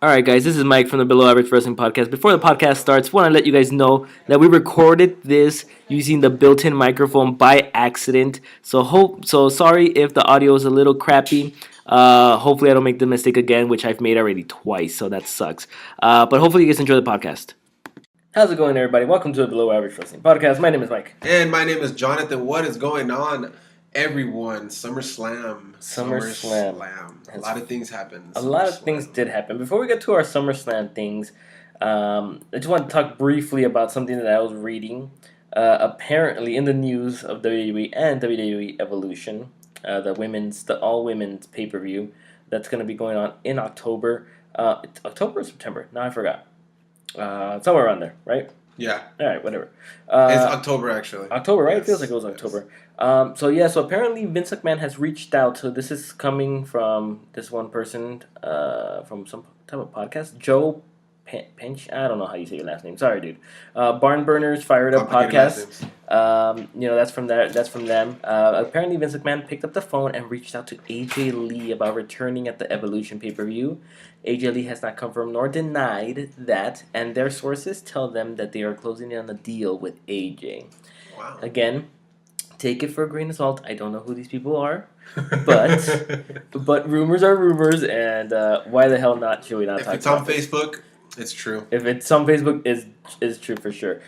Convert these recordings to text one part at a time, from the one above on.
All right, guys, this is Mike from the Below Average Wrestling Podcast. Before the podcast starts, want to let you guys know that we recorded this using the built-in microphone by accident. So sorry if the audio is a little crappy. Hopefully, I don't make the mistake again, which I've made already twice, so that sucks. But hopefully, you guys enjoy the podcast. How's it going, everybody? Welcome to the Below Average Wrestling Podcast. My name is Mike. And my name is Jonathan. What is going on, everyone? SummerSlam. A lot of things happened. A lot of things did happen. Before we get to our SummerSlam things, I just want to talk briefly about something that I was reading. Apparently, in the news of WWE and WWE Evolution, the all-women's pay-per-view that's going to be going on in October. October or September? No, I forgot. Somewhere around there, right? Yeah. All right, whatever. It's October, actually. October, right? Yes, it feels like it was October. So apparently Vince McMahon has reached out. So this is coming from this one person from some type of podcast. Joe Pinch. I don't know how you say your last name. Sorry, dude. Barn Burners Fired Up Podcast. That's from there. That's from them. Apparently Vince McMahon picked up the phone and reached out to AJ Lee about returning at the Evolution pay-per-view. AJ Lee has not confirmed nor denied that, and their sources tell them that they are closing in on a deal with AJ. Wow. Again, take it for a grain of salt. I don't know who these people are, but rumors are rumors, and why the hell not? Should we not talk about it? If it's on Facebook, it's true. If it's on Facebook, is true for sure.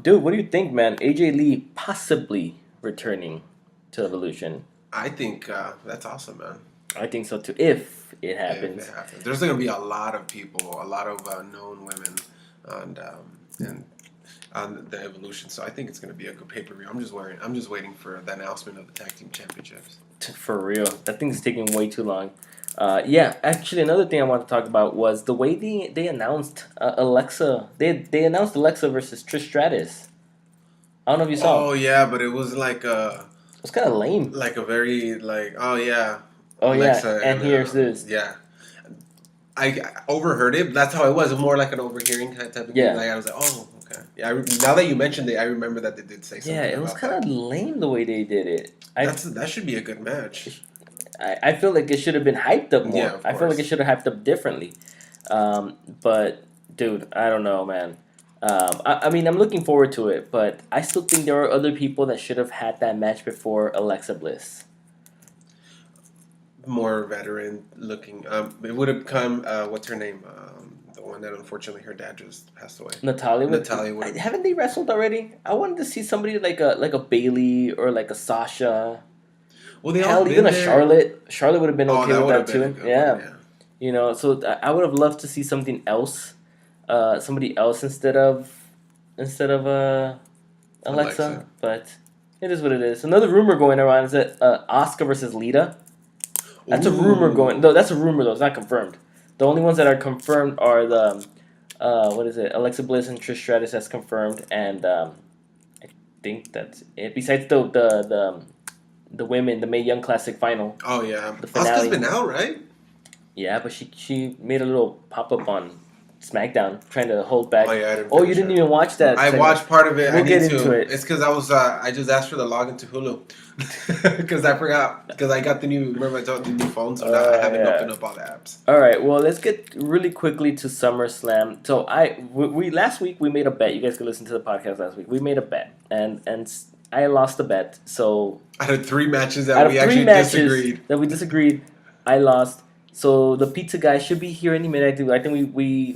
Dude, what do you think, man? AJ Lee possibly returning to Evolution. I think that's awesome, man. I think so too. If it happens, there's going to be a lot of people, a lot of known women, on the Evolution. So I think it's going to be a good pay-per-view. I'm just waiting for the announcement of the tag team championships. For real, that thing's taking way too long. Actually, another thing I want to talk about was the way they announced Alexa. They announced Alexa versus Trish Stratus. I don't know if you saw. Oh yeah, but it was like it was kind of lame. Like a very Alexa, and here's this. Yeah, I overheard it. But that's how it was. More like an overhearing kind of type of thing. Like I was like, oh, okay. Yeah, now that you mentioned it, I remember that they did say something. Yeah, it was kind of lame the way they did it. That should be a good match. I feel like it should have been hyped up more. Yeah, I feel like it should have hyped up differently. But dude, I don't know, man. I mean, I'm looking forward to it, but I still think there are other people that should have had that match before Alexa Bliss. More veteran looking. It would have come. What's her name? The one that unfortunately her dad just passed away. Natalia. Haven't they wrestled already? I wanted to see somebody like a Bailey or like a Sasha. Well, they all even a there. Charlotte. Charlotte would have been okay with that too. Yeah. So I would have loved to see something else, somebody else instead of Alexa. But it is what it is. Another rumor going around is that Asuka versus Lita. That's a rumor going. No, that's a rumor though. It's not confirmed. The only ones that are confirmed are the Alexa Bliss and Trish Stratus. That's confirmed, and I think that's it. Besides the women, the Mae Young Classic final. Oh yeah, the finale. Asuka's been out, right? Yeah, but she made a little pop up on SmackDown, trying to hold back. Oh yeah, you didn't even watch that. I watched part of it. We'll get into it. It's because I just asked for the login to Hulu because I forgot because I got the new. Remember I got the new phone, so now I haven't opened up all the apps. All right, well let's get really quickly to SummerSlam. So we last week we made a bet. You guys could listen to the podcast last week. We made a bet, and I lost the bet. So out of 3 matches that we actually disagreed, I lost. So the pizza guy should be here any minute. I think we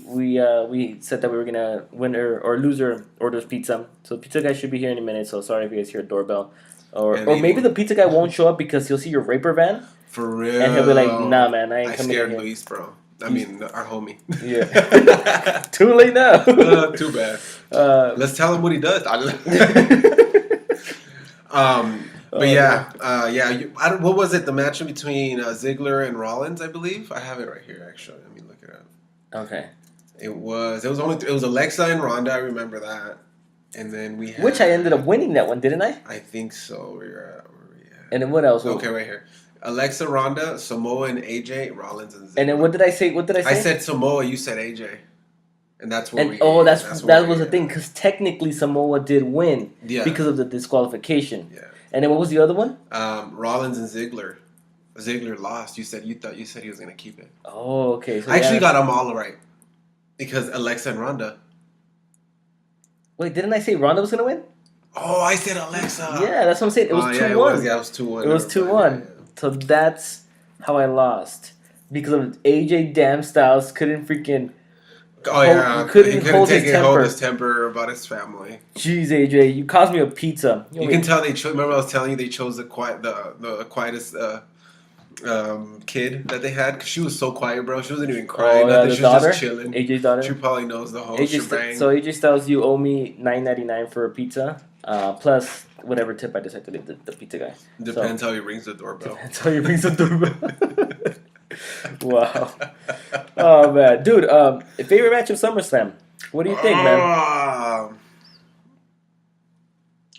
said that we were gonna winner or loser orders pizza. So the pizza guy should be here any minute. So sorry if you guys hear a doorbell, or maybe the pizza guy won't show up because he'll see your raper van. For real, and he'll be like, "Nah, man, I ain't coming here." I scared Luis, bro. I mean, our homie. Yeah. Too late now. Too bad. Let's tell him what he does. What was it? The match between Ziggler and Rollins, I believe. I have it right here. Actually, let me look it up. Okay. It was Alexa and Ronda. I remember that, and then we had, which I ended up winning that one, didn't I? I think so. And then what else? Okay, right here. Alexa, Ronda, Samoa, and AJ, Rollins, and Ziggler. And then what did I say? I said Samoa. You said AJ. And that's what that was the thing, because technically Samoa did win because of the disqualification. Yeah. And then what was the other one? Rollins and Ziggler. Ziggler lost. You said he was gonna keep it. Oh, okay. So I actually got them all right because Alexa and Ronda. Wait, didn't I say Ronda was gonna win? Oh, I said Alexa. Yeah, that's what I'm saying. It was 2-1. It was 2-1. It was 2-1. Yeah. So that's how I lost because of AJ Damn Styles couldn't freaking. Couldn't hold his temper about his family. Jeez, AJ, you caused me a pizza. You can tell they chose. Remember, I was telling you they chose the quietest kid that they had because she was so quiet, bro. She wasn't even crying. She was just chilling. AJ's daughter. She probably knows the whole shebang. So AJ Styles, you owe me $9.99 for a pizza, plus whatever tip I decide to leave the pizza guy. Depends how he rings the doorbell. Wow. Oh man, dude. Favorite match of SummerSlam? What do you think, man? I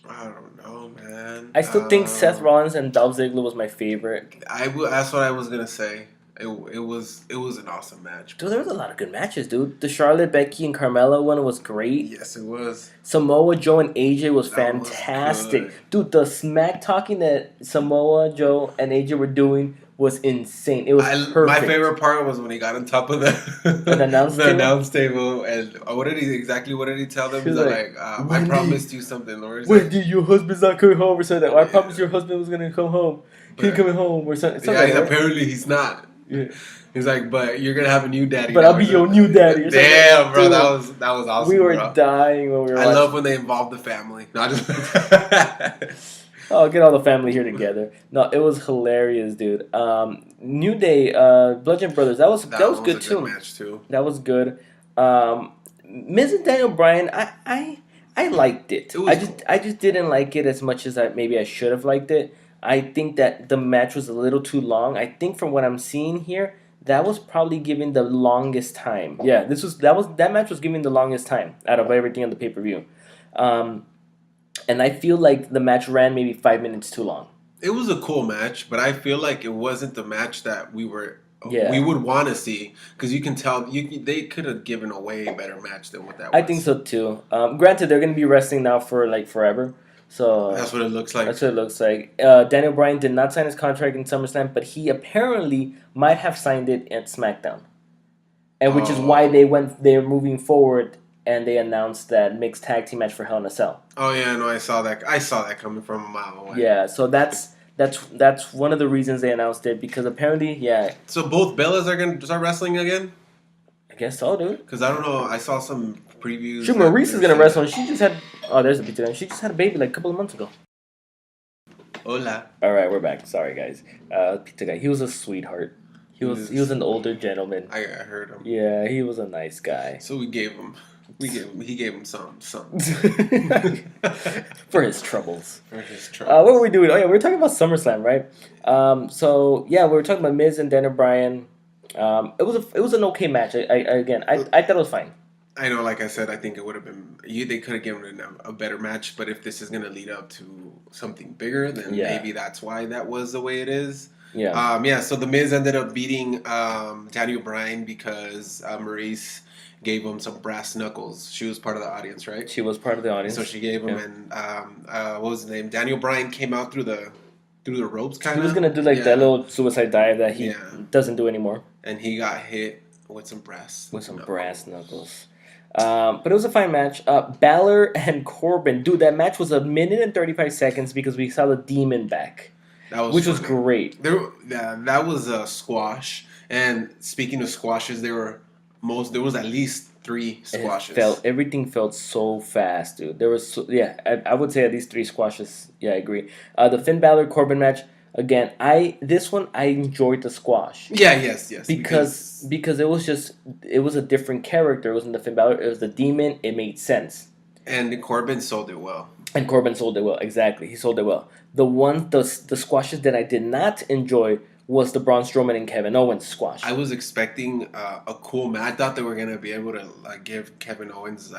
don't know, man. I still think Seth Rollins and Dolph Ziggler was my favorite. That's what I was gonna say. It was an awesome match. Dude, there was a lot of good matches, dude. The Charlotte, Becky, and Carmella one was great. Yes, it was. Samoa Joe and AJ was fantastic. Dude, the smack talking that Samoa Joe and AJ were doing was insane. It was perfect. My favorite part was when he got on top of the announce table, and what did he tell them? He's like, I promised you something. Wendy, your husband's not coming home or something. I promised your husband was going to come home. He ain't coming home or something. Apparently he's not. Yeah. He's like, but you're gonna have a new daddy. But I'll be your new daddy. Damn, bro, that was awesome. We were dying when we were. I love when they involve the family. Oh, get all the family here together. No, it was hilarious, dude. New Day, Bludgeon Brothers. That was good too. Good match too. That was good. Miz and Daniel Bryan. I liked it. I just didn't like it as much as I should have liked it. I think that the match was a little too long. I think from what I'm seeing here, that was probably giving the longest time. Yeah, that match was giving the longest time out of everything on the pay-per-view. And I feel like the match ran maybe 5 minutes too long. It was a cool match, but I feel like it wasn't the match that we would want to see, because you can tell they could have given a way better match than what that was. I think so too. Granted, they're going to be wrestling now for like forever. So that's what it looks like. Daniel Bryan did not sign his contract in SummerSlam, but he apparently might have signed it at SmackDown, and which is why they're moving forward, and they announced that mixed tag team match for Hell in a Cell. Oh yeah, no, I saw that coming from a mile away. Yeah, so that's one of the reasons they announced it, because apparently, yeah. So both Bellas are gonna start wrestling again? I guess so, dude. Because I don't know, I saw some previews. Shoot, Maurice is gonna wrestle, and she just had. Oh, there's a pizza. She just had a baby like a couple of months ago. Hola. All right, we're back. Sorry, guys. Pizza guy. He was a sweetheart. He was an older gentleman. I heard him. Yeah, he was a nice guy. So he gave him something. For his troubles. What were we doing? Oh yeah, we were talking about SummerSlam, right? So yeah, we were talking about Miz and Daniel Bryan. It was an okay match. I thought it was fine. I know, like I said, I think it would have been. They could have given it a better match, but if this is going to lead up to something bigger, then maybe that's why that was the way it is. Yeah. So the Miz ended up beating Daniel Bryan because Maurice gave him some brass knuckles. She was part of the audience, right? She was part of the audience. So she gave him, and what was his name? Daniel Bryan came out through the ropes, kind of. He was gonna do like that little suicide dive that he doesn't do anymore. And he got hit with some brass knuckles. But it was a fine match. Balor and Corbin. Dude, that match was 1 minute and 35 seconds because we saw the Demon back. Which was great. That was a squash. And speaking of squashes, there was at least 3 squashes. Everything felt so fast, dude. There was I would say at least 3 squashes. Yeah, I agree. The Finn Balor Corbin match. Again, I enjoyed the squash. Yeah, yes. Because it was a different character. It wasn't the Finn Balor. It was the Demon. It made sense. And Corbin sold it well. Exactly. He sold it well. The squashes that I did not enjoy was the Braun Strowman and Kevin Owens squash. I was expecting a cool match. I thought they were gonna be able to give Kevin Owens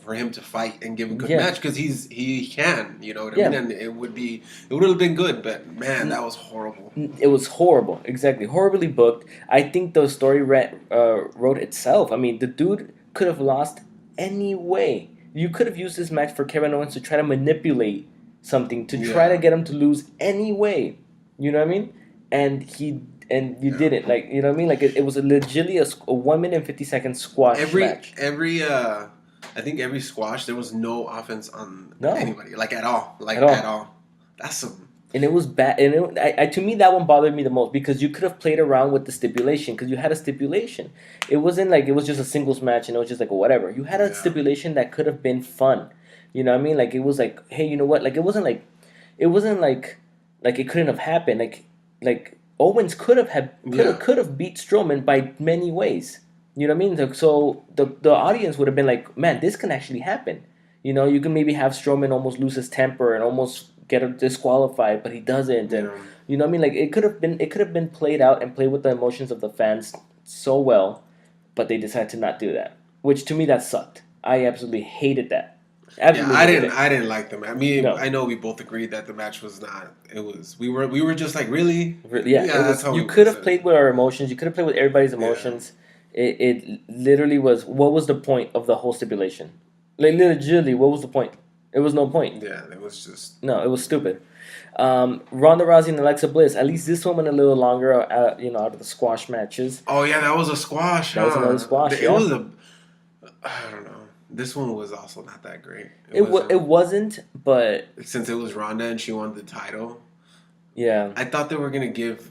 for him to fight and give a good match, because he can, you know what I mean. And it would have been good, but man, that was horrible. It was horrible, exactly, horribly booked. I think the story wrote itself. I mean, the dude could have lost any way. You could have used this match for Kevin Owens to try to manipulate something, to try to get him to lose any way. You know what I mean? and you didn't, like, you know what I mean? Like it was legitimately a 1 minute and 50-second squash match. I think every squash there was no offense on No. anybody, like at all, at all. That's some. And it was bad. And to me, that one bothered me the most because you could have played around with the stipulation because you had a stipulation. It wasn't like it was just a singles match and it was just like whatever. You had a stipulation that could have been fun. You know what I mean? Like it was like, hey, you know what? Like it wasn't like it couldn't have happened. Like Owens could have beat Strowman by many ways. You know what I mean? Like, so the audience would have been like, man, this can actually happen. You know, you can maybe have Strowman almost lose his temper and almost get disqualified, but he doesn't. And you know what I mean? Like it could have been played out and played with the emotions of the fans so well, but they decided to not do that. Which to me that sucked. I absolutely hated that. Absolutely I didn't like the match. I mean, I know we both agreed that the match was not. It was we were just like really. Yeah, that's how you could have played with our emotions. You could have played with everybody's emotions. Yeah. It literally was. What was the point of the whole stipulation? Like literally, what was the point? It was no point. Yeah, it was just... No, it was stupid. Ronda Rousey and Alexa Bliss. At least this one went a little longer, out of the squash matches. Oh, yeah, that was a squash. That was another squash, It was a... I don't know. This one was also not that great. It wasn't, but... Since it was Ronda and she won the title. Yeah. I thought they were going to give...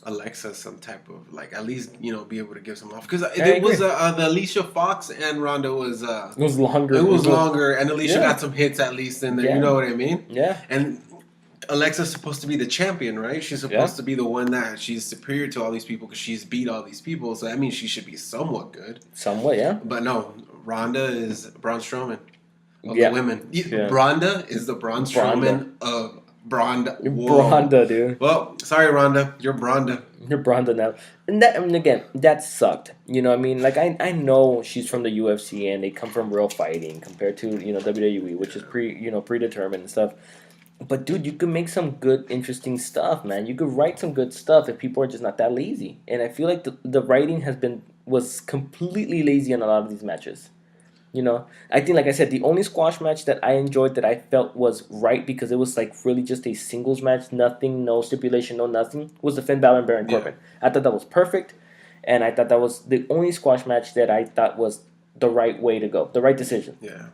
Alexa some type of like at least be able to give some off because it was the Alicia Fox and Ronda was it was longer. It was longer and Alicia got some hits at least in there. Yeah. You know what I mean? Yeah. And Alexa's supposed to be the champion, right? She's supposed to be the one that she's superior to all these people because she's beat all these people. So that means she should be somewhat good. Somewhat, yeah. But no, Ronda is Braun Strowman of the women. Yeah. Ronda is the Braun Strowman of Bronda, dude. Well, sorry, Ronda. You're Bronda. You're Bronda now. And again, that sucked. You know what I mean? Like, I know she's from the UFC and they come from real fighting compared to, WWE, which is predetermined and stuff. But, dude, you could make some good, interesting stuff, man. You could write some good stuff if people are just not that lazy. And I feel like the writing was completely lazy on a lot of these matches. I think, like I said, the only squash match that I enjoyed that I felt was right because it was like really just a singles match, nothing, no stipulation, no nothing, was the Finn Balor and Baron Corbin. I thought that was perfect, and I thought that was the only squash match that I thought was the right way to go, the right decision. Yeah.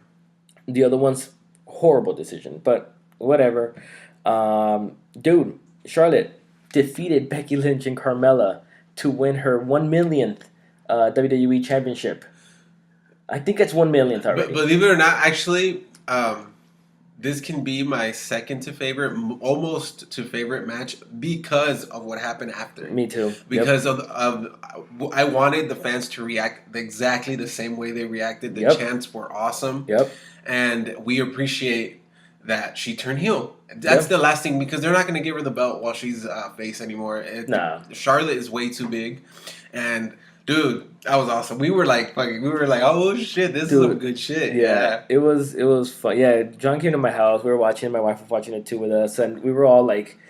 The other one's horrible decision, but whatever. Dude, Charlotte defeated Becky Lynch and Carmella to win her 1 millionth WWE Championship. I think it's 1 millionth already. But believe it or not, actually, this can be my second to favorite, almost to favorite match because of what happened after. Me too. Because I wanted the fans to react exactly the same way they reacted. The chants were awesome. Yep. And we appreciate that she turned heel. That's the last thing because they're not going to give her the belt while she's face anymore. Nah. Charlotte is way too big, and. Dude, that was awesome. We were like, oh shit, this is some good shit. Yeah. It was fun. Yeah, John came to my house. We were watching. My wife was watching it too with us, and we were all like,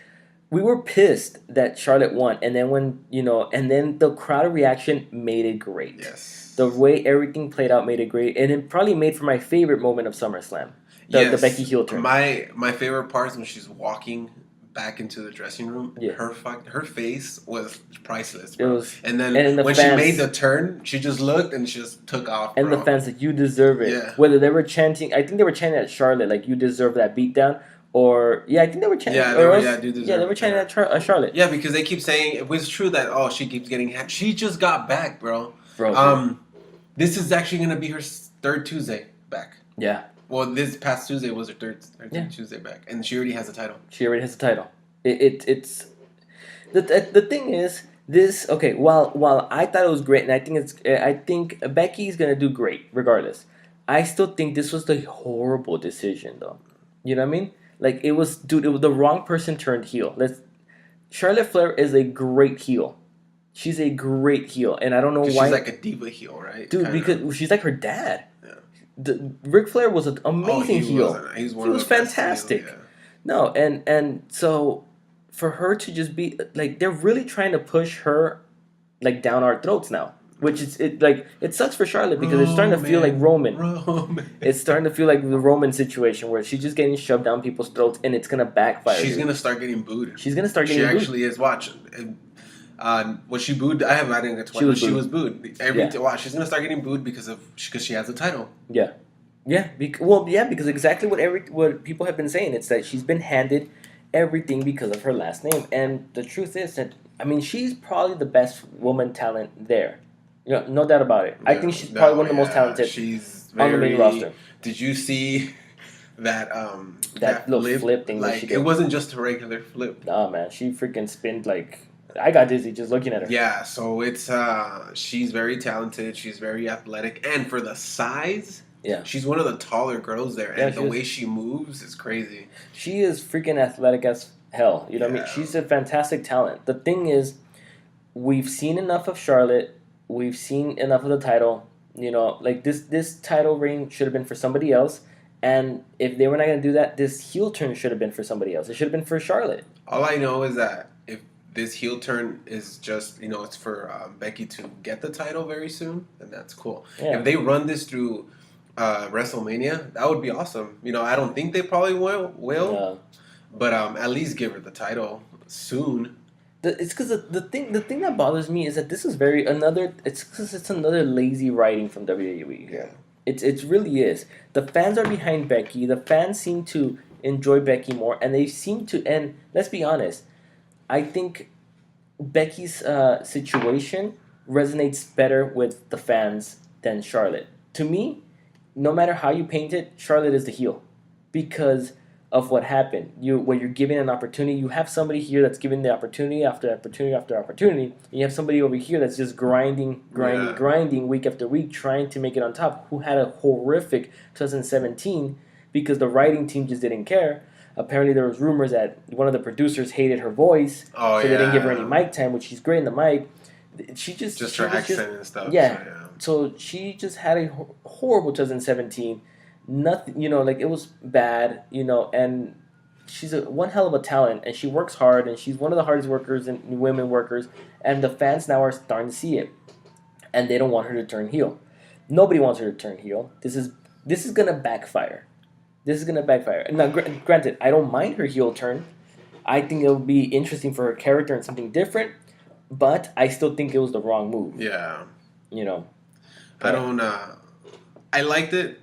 we were pissed that Charlotte won. And then and then the crowd reaction made it great. Yes. The way everything played out made it great, and it probably made for my favorite moment of SummerSlam. The Becky heel turn. My favorite part is when she's walking back into the dressing room. Yeah. Her face was priceless, bro. And then when she made the turn, she just looked and she just took off, bro. And the fans like, you deserve it. Yeah. Whether they were chanting, I think they were chanting at Charlotte, like, you deserve that beatdown. Or, I think they were chanting. They were chanting at Charlotte. Yeah, because they keep saying, it was true that, she keeps getting hit. She just got back, bro. This is actually going to be her third Tuesday back. Yeah. Well, this past Tuesday was her third Tuesday back, and she already has a title. It's the thing is this. Okay, while I thought it was great, and I think Becky's gonna do great regardless. I still think this was the horrible decision, though. You know what I mean? Like it was the wrong person turned heel. Charlotte Flair is a great heel. She's a great heel, and I don't know why. She's like a diva heel, right? Dude, because she's like her dad. Ric Flair was an amazing heel. He was fantastic. Heel, No, and so for her to just be like, they're really trying to push her like down our throats now. Which is it sucks for Charlotte because it's starting to feel like Roman. It's starting to feel like the Roman situation where she's just getting shoved down people's throats and it's gonna backfire. She's gonna start getting booed. She's gonna start getting booed. She actually is. Watch. Was she booed? I didn't get to watch. She was booed. Watch. She's gonna start getting booed because she has a title. Yeah. Yeah. Because exactly what people have been saying. It's that she's been handed everything because of her last name, and the truth is that she's probably the best woman talent there. No doubt about it. I think she's probably one of the most talented on the main roster. Did you see that that little flip thing? Like, it wasn't just a regular flip. Oh man, she freaking spinned like I got dizzy just looking at her. Yeah, so it's she's very talented. She's very athletic, and for the size, she's one of the taller girls there. And the way she moves is crazy. She is freaking athletic as hell. You know what I mean? She's a fantastic talent. The thing is, we've seen enough of Charlotte. We've seen enough of the title. Like this title reign should have been for somebody else. And if they were not going to do that, this heel turn should have been for somebody else. It should have been for Charlotte. All I know is that if this heel turn is just, it's for Becky to get the title very soon, then that's cool. Yeah. If they run this through WrestleMania, that would be awesome. I don't think they probably will. But at least give her the title soon. It's because the thing that bothers me is that this is it's another lazy writing from WWE. Yeah, it really is. The fans are behind Becky. The fans seem to enjoy Becky more, and they seem to. And let's be honest, I think Becky's situation resonates better with the fans than Charlotte. To me, no matter how you paint it, Charlotte is the heel because of what happened. When you're given an opportunity, you have somebody here that's given the opportunity after opportunity after opportunity, and you have somebody over here that's just grinding week after week, trying to make it on top, who had a horrific 2017 because the writing team just didn't care. Apparently there was rumors that one of the producers hated her voice, so they didn't give her any mic time, which she's great in the mic. She just her accent and stuff. Yeah. So she just had a horrible 2017. Nothing, it was bad, and she's one hell of a talent, and she works hard, and she's one of the hardest workers and women workers, and the fans now are starting to see it, and they don't want her to turn heel. Nobody wants her to turn heel. This is gonna backfire. Now, granted, I don't mind her heel turn. I think it would be interesting for her character and something different, but I still think it was the wrong move. Yeah. I don't. I liked it.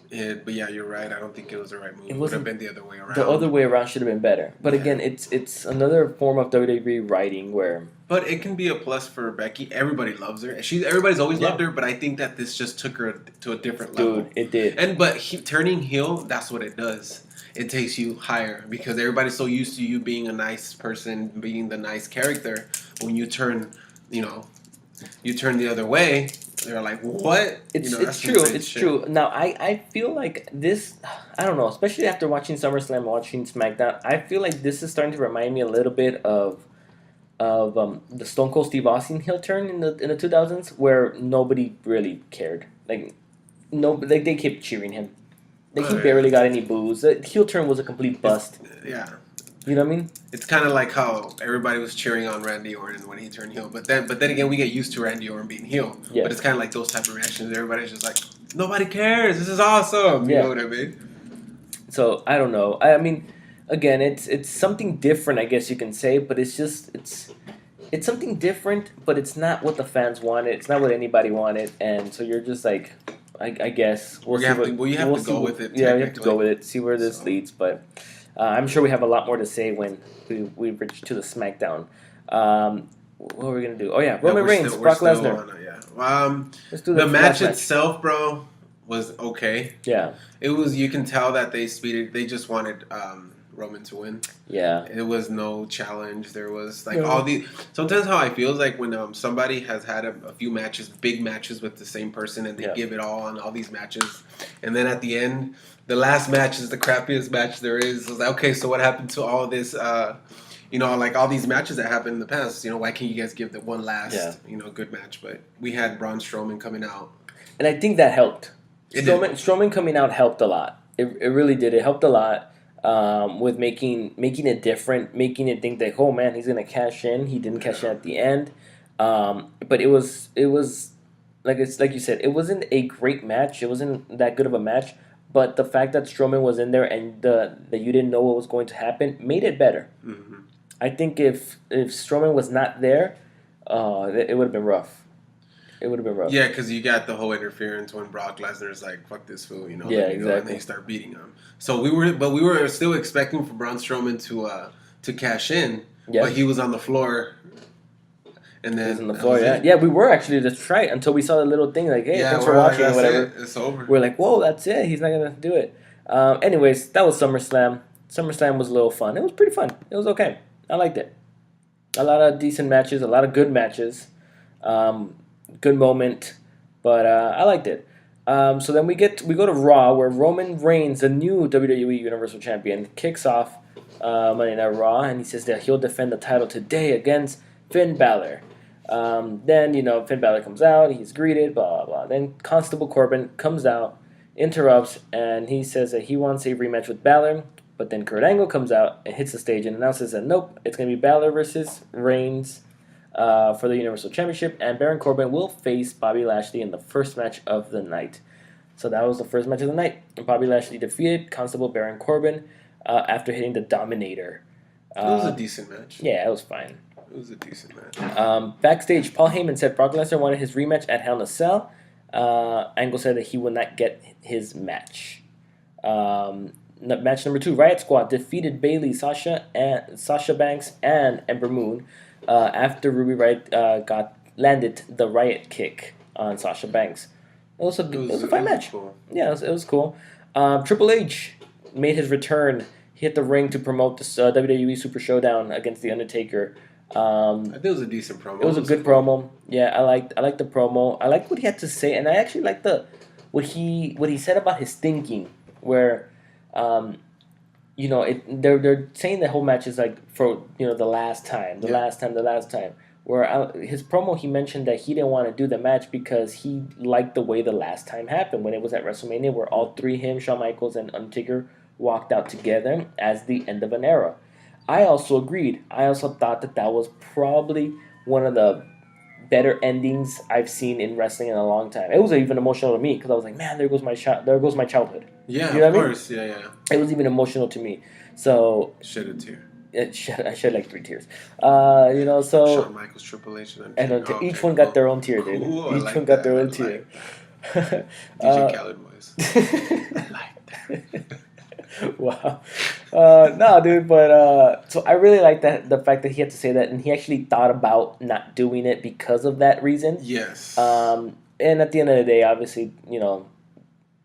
But yeah, you're right. I don't think it was the right move. It would have been the other way around. The other way around should have been better. But again, it's another form of WWE writing where. But it can be a plus for Becky. Everybody loves her. Everybody's always loved her. But I think that this just took her to a different level. Dude, it did. But turning heel, that's what it does. It takes you higher because everybody's so used to you being a nice person, being the nice character. When you turn, you turn the other way. They're like, what? It's true. It's true. Now, I feel like this, I don't know, especially after watching SummerSlam, watching SmackDown, I feel like this is starting to remind me a little bit of the Stone Cold Steve Austin heel turn in the 2000s, where nobody really cared. They kept cheering him. He barely got any boos. The heel turn was a complete bust. Yeah. You know what I mean? It's kind of like how everybody was cheering on Randy Orton when he turned heel. But then again, we get used to Randy Orton being heel. Yeah. But it's kind of like those type of reactions. Everybody's just like, nobody cares. This is awesome. You know what I mean? So, I don't know. I mean, again, it's something different, I guess you can say. But it's just, it's something different, but it's not what the fans wanted. It's not what anybody wanted. And so you're just like, I guess. You have to go with it. Yeah, you have to go with it. See where this leads. But... I'm sure we have a lot more to say when we reach to the SmackDown. What are we going to do? Oh, yeah. Roman Reigns, Brock Lesnar. Let's do the match itself, bro, was okay. Yeah. It was, you can tell that they just wanted Roman to win. Yeah. It was no challenge. There was all these. Sometimes how I feel is like when somebody has had a few matches, big matches with the same person, and they give it all on all these matches, and then at the end, the last match is the crappiest match there is. It's like, okay, so what happened to all this? All these matches that happened in the past. Why can't you guys give the one last, good match? But we had Braun Strowman coming out, and I think that helped. Strowman coming out helped a lot. It really did. It helped a lot. With making it different, making it think that, oh man, he's gonna cash in. He didn't cash in at the end, but it was like you said, it wasn't a great match. It wasn't that good of a match. But the fact that Strowman was in there and that you didn't know what was going to happen made it better. Mm-hmm. I think if Strowman was not there, it would have been rough. It would have been rough. Yeah, because you got the whole interference when Brock Lesnar's like, "Fuck this fool," you know. Yeah, exactly. And then you start beating him. So we were still expecting for Braun Strowman to cash in, but he was on the floor. And then on the floor, we were actually just right until we saw the little thing like, "Hey, thanks for watching," or whatever. It's over. We're like, "Whoa, that's it. He's not gonna do it." Anyways, that was SummerSlam. SummerSlam was a little fun. It was pretty fun. It was okay. I liked it. A lot of decent matches, a lot of good matches. Good moment, but I liked it. So then we go to Raw, where Roman Reigns, the new WWE Universal Champion, kicks off Monday Night Raw, and he says that he'll defend the title today against Finn Balor. Then Finn Balor comes out, he's greeted, blah blah blah. Then Constable Corbin comes out, interrupts, and he says that he wants a rematch with Balor. But then Kurt Angle comes out and hits the stage and announces that nope, it's gonna be Balor versus Reigns. For the Universal Championship, and Baron Corbin will face Bobby Lashley in the first match of the night. So that was the first match of the night. Bobby Lashley defeated Constable Baron Corbin after hitting the Dominator. It was a decent match. Yeah, it was fine. It was a decent match. Backstage, Paul Heyman said Brock Lesnar wanted his rematch at Hell in a Cell. Angle said that he would not get his match. Match number 2, Riot Squad defeated Bayley, Sasha Banks, and Ember Moon. After Ruby Riott landed the Riot kick on Sasha Banks. It was a fun match. Cool. Yeah, it was cool. Triple H made his return. He hit the ring to promote this WWE Super Showdown against The Undertaker. I think it was a decent promo. It was a good promo. Yeah, I liked the promo. I liked what he had to say, and I actually liked what he said about his thinking, where they're saying the whole match is like for the last time. Where his promo, he mentioned that he didn't want to do the match because he liked the way the last time happened when it was at WrestleMania, where all three, him, Shawn Michaels, and Undertaker, walked out together as the end of an era. I also agreed. I also thought that was probably one of the better endings I've seen in wrestling in a long time. It was even emotional to me because I was like, man, there goes my childhood. Yeah, you know of course. I mean? Yeah. It was even emotional to me. So shed a tear. I shed like 3 tears. So Shawn Michaels, Triple H, and each one got their own tear, dude. Cool. Each one got their own tear. DJ Khaled voice. I like that. Wow. No, dude, but so I really like the fact that he had to say that, and he actually thought about not doing it because of that reason. Yes. And at the end of the day, obviously,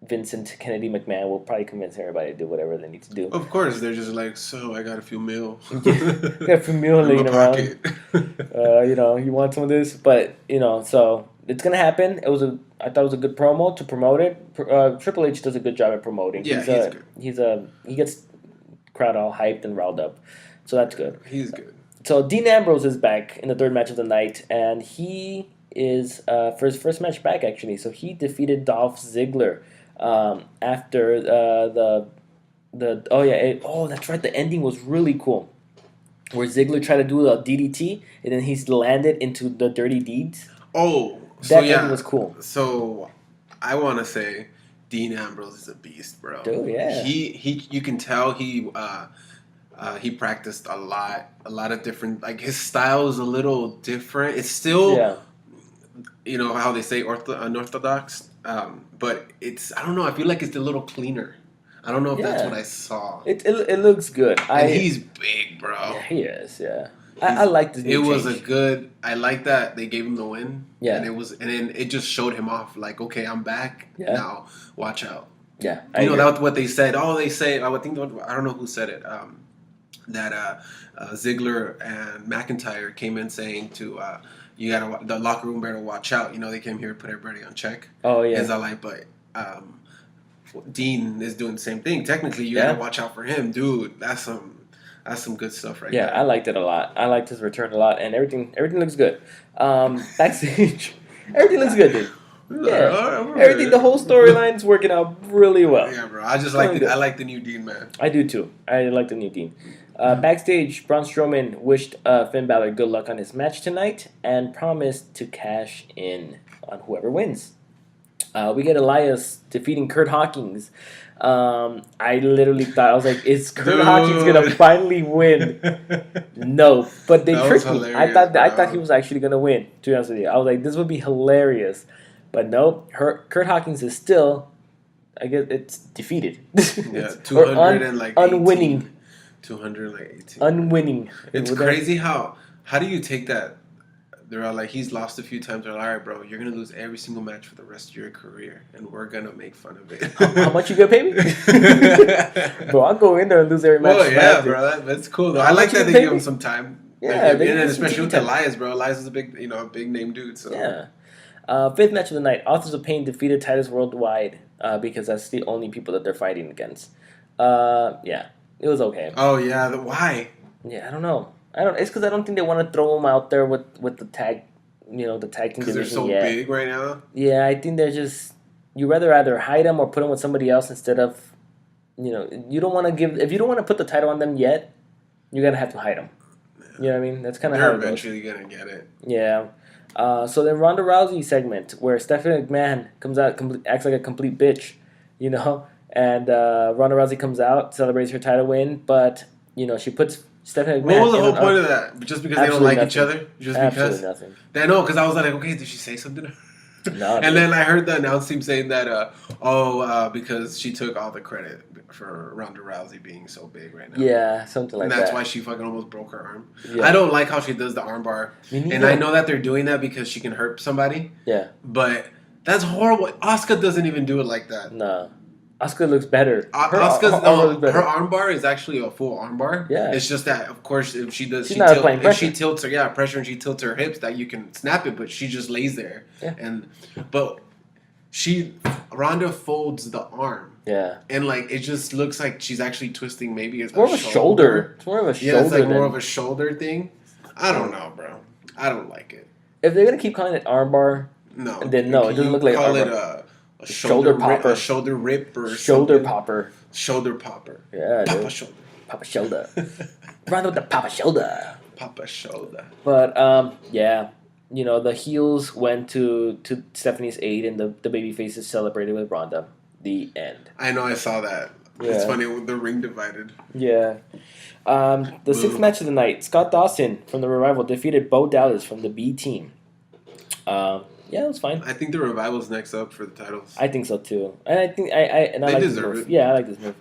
Vincent Kennedy McMahon will probably convince everybody to do whatever they need to do. Of course, they're just like, so I got a few mil. Got a few mil laying around. You want some of this, but so it's gonna happen. I thought it was a good promo to promote it. Triple H does a good job at promoting. Yeah, he's good. He gets crowd all hyped and riled up, so that's good. He's good. So Dean Ambrose is back in the third match of the night, and he is for his first match back actually. So he defeated Dolph Ziggler. After that's right, the ending was really cool, where Ziggler tried to do a DDT and then he's landed into the Dirty Deeds. That ending was cool. So I want to say Dean Ambrose is a beast, bro. Dude, yeah. He you can tell he practiced a lot of different, like his style is a little different. It's still how they say unorthodox. But I don't know, I feel like it's a little cleaner. I don't know if that's what I saw. It looks good. And he's big, bro. Yeah, he is, yeah. I like this new change. I like that they gave him the win. Yeah. And then it just showed him off, like, okay, I'm back. Yeah. Now, watch out. Yeah. That's what they said. They say, I don't know who said it, that Ziggler and McIntyre came in saying to... the locker room better watch out. They came here to put everybody on check. Oh, yeah. But Dean is doing the same thing. Technically, you gotta watch out for him, dude. That's some good stuff right there. Yeah, I liked it a lot. I liked his return a lot, and everything looks good. Backstage, everything looks good, dude. Yeah, everything. The whole storyline's working out really well. Yeah, bro. I just like I like the new Dean, man. I do too. I like the new Dean. Backstage, Braun Strowman wished Finn Balor good luck on his match tonight and promised to cash in. on whoever wins. We get Elias defeating Kurt Hawkins. I literally thought, I was like, is Kurt Hawkins gonna finally win? No, but they tricked me. I thought he was actually gonna win. To be honest with you, I was like, this would be hilarious, but no. Kurt Hawkins is still, I guess it's defeated. Yeah, 218. Unwinning. 218. Unwinning. It's crazy how do you take that? They're all like, he's lost a few times. They're like, all right, bro, you're going to lose every single match for the rest of your career, and we're going to make fun of it. How much you going to pay me? Bro, I'll go in there and lose every match. Well, yeah, bro, that's cool, though. I like that they give him some time. Yeah, and especially with Elias, bro. Elias is a big name dude. So. Yeah. Fifth match of the night, Authors of Pain defeated Titus Worldwide because that's the only people that they're fighting against. Yeah, it was okay. Oh, yeah, why? Yeah, I don't know. It's because I don't think they want to throw him out there with the tag, the tag team division. Because they're so big right now. Yeah, I think they're just. You rather either hide them or put them with somebody else instead of, you don't want to give. If you don't want to put the title on them yet, you're gonna have to hide them. You know what I mean? That's kind of how it goes. They're eventually gonna get it. Yeah. So then Ronda Rousey segment where Stephanie McMahon comes out, acts like a complete bitch, and Ronda Rousey comes out, celebrates her title win, but she puts Stephanie McMahon. What was the whole point of that? Just because they don't like each other? Just absolutely because? Nothing. I know, because I was like, okay, did she say something? No. And then I heard the announce team saying that, because she took all the credit for Ronda Rousey being so big right now. Yeah, something like that. And that's why she fucking almost broke her arm. Yeah. I don't like how she does the arm bar. And I know that they're doing that because she can hurt somebody. Yeah. But that's horrible. Asuka doesn't even do it like that. No. Asuka looks better. Her arm bar is actually a full arm bar. Yeah. It's just that, of course, if she tilts her, pressure, and she tilts her hips, that you can snap it, but she just lays there. Yeah. But Ronda folds the arm. Yeah. And it just looks like she's actually twisting maybe it's more of a shoulder. It's more of a shoulder. Yeah, it's more of a shoulder thing. I don't know, bro. I don't like it. If they're gonna keep calling it arm bar, then no, it doesn't look like call arm it bar. A shoulder popper. A shoulder rip or shoulder something. popper. Shoulder popper. Yeah, Papa dude. shoulder. Papa shoulder. Run with the Papa shoulder. Papa shoulder. But the heels went to Stephanie's aid, and the baby faces celebrated with Ronda. The end. I know, I saw that. Yeah. It's funny, the ring divided. Yeah. The sixth match of the night, Scott Dawson from the Revival defeated Bo Dallas from the B Team. Yeah, it was fine. I think the Revival's next up for the titles. I think so too, and I think I like this move. It. Yeah, I like this move.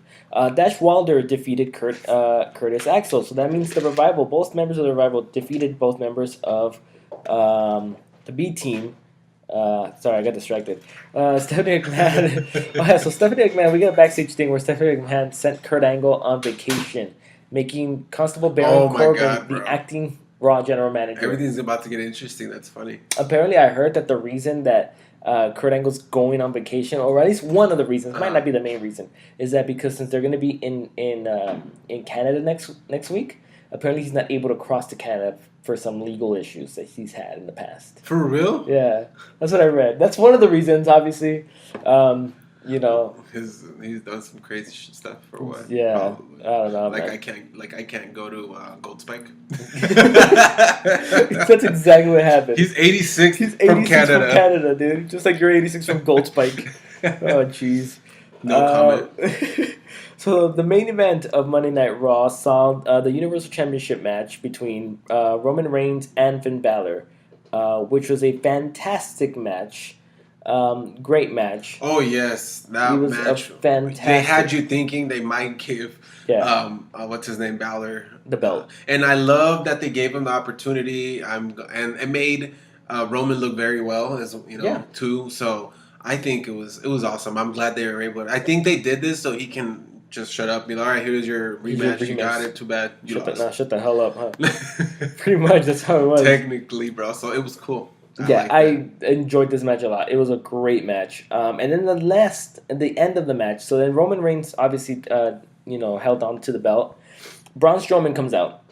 Dash Wilder defeated Curtis Axel, so that means the Revival, both members of the Revival, defeated both members of the B Team. Sorry, I got distracted. Stephanie McMahon. So Stephanie McMahon, we got a backstage thing where Stephanie McMahon sent Kurt Angle on vacation, making Constable Baron Corbin the acting Raw general manager. Everything's about to get interesting. That's funny. Apparently, I heard that the reason that Kurt Angle's going on vacation, or at least one of the reasons, might not be the main reason, is that because since they're going to be in Canada next week, apparently he's not able to cross to Canada for some legal issues that he's had in the past. For real? Yeah, that's what I read. That's one of the reasons, obviously. He's done some crazy stuff or what? Yeah, probably. I don't know. I can't go to Gold Spike. That's exactly what happened. He's 86. He's 86 from Canada, dude. Just like you're 86 from Gold Spike. Oh, jeez. No comment. So the main event of Monday Night Raw saw the Universal Championship match between Roman Reigns and Finn Balor, which was a fantastic match. Great match. Oh yes, that was match. Fantastic. They had you thinking they might give what's his name, Balor, the belt. And I love that they gave him the opportunity. And it made Roman look very well, as too. So I think it was awesome. I'm glad they were able to. I think they did this so he can just shut up and be like, all right, here's your rematch. You got it. Too bad you lost. Shut the hell up, huh? Pretty much, that's how it was. Technically, bro. So it was cool. I enjoyed this match a lot. It was a great match. And then the end of the match, so then Roman Reigns obviously, held on to the belt. Braun Strowman comes out,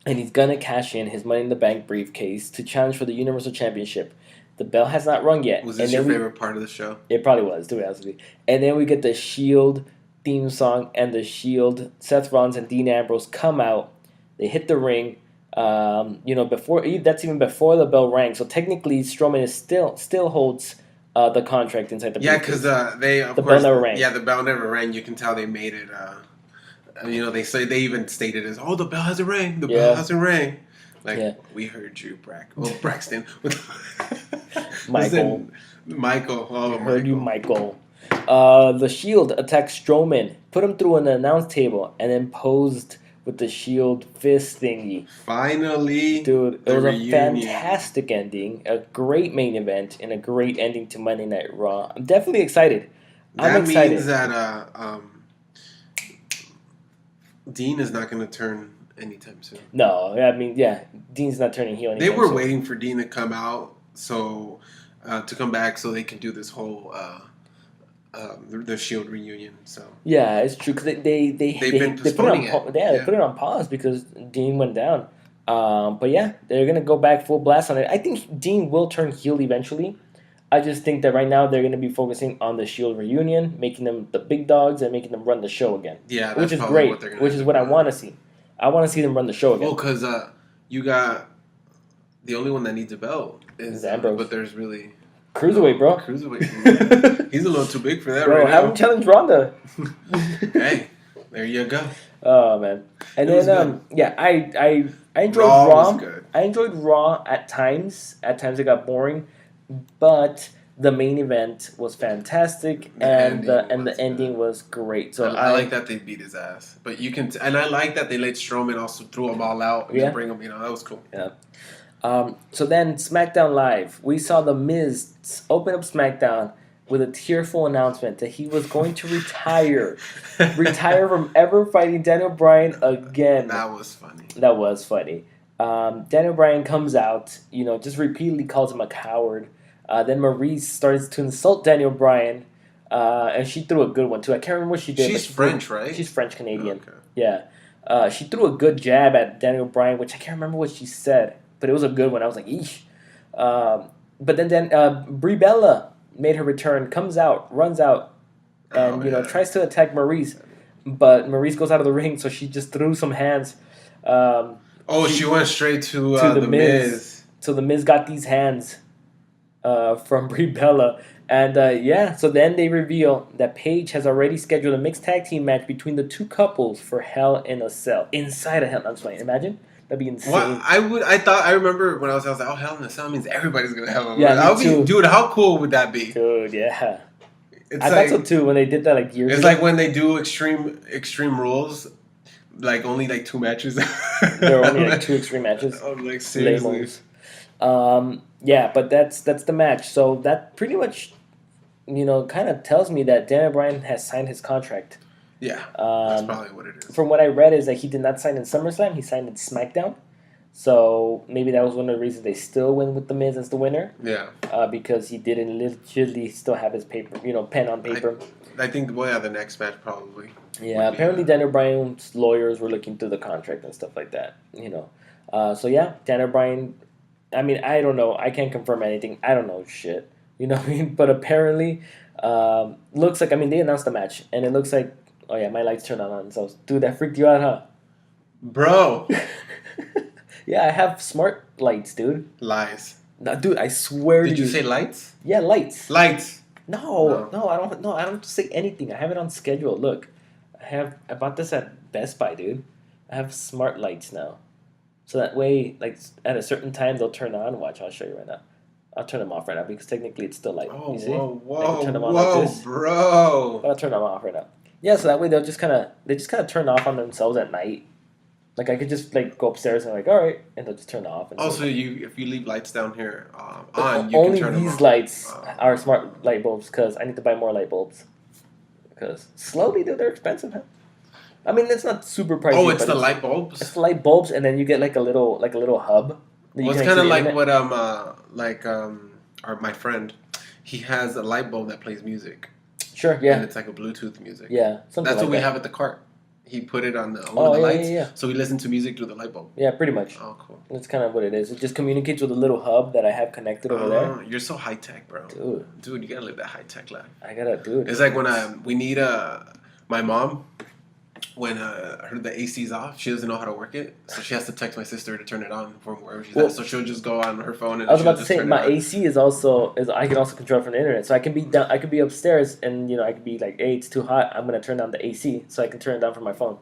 and he's going to cash in his Money in the Bank briefcase to challenge for the Universal Championship. The bell has not rung yet. Was this your favorite part of the show? It probably was, to be honest with you. And then we get the Shield theme song, and the Shield, Seth Rollins and Dean Ambrose come out. They hit the ring. Before that's even before the bell rang. So technically, Strowman is still holds the contract inside the briefcase. Yeah, because the bell never rang. Yeah, the bell never rang. You can tell they made it. They even stated as, "Oh, the bell hasn't rang. The bell hasn't rang." We heard you, Braxton. Michael. Michael. Oh, heard you, Michael. The Shield attacked Strowman, put him through an announce table, and then posed with the Shield fist thingy. Finally, dude, it was a fantastic ending, a great main event, and a great ending to Monday Night Raw. I'm definitely excited. That means that Dean is not going to turn anytime soon. No, Dean's not turning heel anytime soon. They were soon. waiting for Dean to come out, to come back, so they can do this whole the Shield reunion. So yeah, it's true because they put it on pause because Dean went down. But yeah, they're gonna go back full blast on it. I think Dean will turn heel eventually. I just think that right now they're going to be focusing on the Shield reunion, making them the big dogs and making them run the show again. Yeah, which is great. Which is what I want to see. I want to see them run the show again. Well, because you got the only one that needs a belt is Ambrose, but there's really cruiserweight, bro. Cruiserweight. He's a little too big for that, bro. Right have now. him challenge Ronda. Hey, there you go. Oh man, and then I enjoyed Raw. I enjoyed Raw at times. At times it got boring. But the main event was fantastic, and the ending was great. So I like that they beat his ass. But you can, and I like that they let Strowman also throw them all out and bring them. That was cool. Yeah. So then SmackDown Live, we saw The Miz open up SmackDown with a tearful announcement that he was going to retire from ever fighting Daniel Bryan again. That was funny. Daniel Bryan comes out, just repeatedly calls him a coward. Then Maryse starts to insult Daniel Bryan, and she threw a good one too. I can't remember what she did. She's French, right? She's French Canadian. Okay. Yeah. She threw a good jab at Daniel Bryan, which I can't remember what she said, but it was a good one. I was like, eesh. But then Brie Bella made her return, comes out, runs out, and tries to attack Maryse, but Maryse goes out of the ring, so she just threw some hands. She went straight to the Miz. So the Miz got these hands from Brie Bella. And so then they reveal that Paige has already scheduled a mixed tag team match between the two couples for Hell in a Cell. Inside a Hell. I'm just like, imagine. That'd be insane. Well, I remember when I was like, oh, Hell in a Cell means everybody's going to Hell in a Cell. Dude, how cool would that be? Dude, yeah. I thought so too when they did that years ago. It's like when they do extreme rules. Only 2 matches. There are only 2 extreme matches. Oh, seriously. But that's the match. So that pretty much, kind of tells me that Daniel Bryan has signed his contract. Yeah, that's probably what it is. From what I read is that he did not sign in SummerSlam. He signed in SmackDown. So maybe that was one of the reasons they still went with The Miz as the winner. Yeah. Because he didn't literally still have his paper, pen on paper. I think, the next match probably. Yeah, apparently Daniel Bryan's lawyers were looking through the contract and stuff like that, Daniel Bryan, I mean, I don't know. I can't confirm anything. I don't know shit. You know what I mean? But apparently, looks like, they announced the match, and it looks like, oh yeah, my lights turned on. So, dude, that freaked you out, huh? Bro. Yeah, I have smart lights, dude. Lies. No, dude, I swear to you. Did you say lights? Yeah, lights. Lights. No, I don't. No, I don't say anything. I have it on schedule. Look, I bought this at Best Buy, dude. I have smart lights now, so that way, at a certain time, they'll turn on. Watch, I'll show you right now. I'll turn them off right now because technically it's still light. Oh, you see? whoa, turn them on like this. Bro! But I'll turn them off right now. Yeah, so that way they just kind of turn off on themselves at night. I could just go upstairs and all right, and they'll just turn off. And also, if you leave lights down here on, you only can turn them off. These lights are smart light bulbs because I need to buy more light bulbs. Because slowly, dude, they're expensive, huh? It's not super pricey. Oh, it's the light bulbs. It's the light bulbs, and then you get a little hub. Well, it's kind of like what my friend, he has a light bulb that plays music. Sure, yeah. And it's like a Bluetooth music. Yeah, that's what we have at the cart. He put it on one of the lights, so we listen to music through the light bulb. Yeah, pretty much. Oh, cool. That's kind of what it is. It just communicates with a little hub that I have connected over there. You're so high tech, bro. Dude, you gotta live that high tech life. I gotta do it. It's like when we need my mom. when the AC's off, she doesn't know how to work it, so she has to text my sister to turn it on from wherever she's at. So she'll just go on her phone. And I was about to say my AC is I can also control from the internet, so I can be down. I can be upstairs, and I can be like, "Hey, it's too hot. I'm gonna turn down the AC, so I can turn it down from my phone."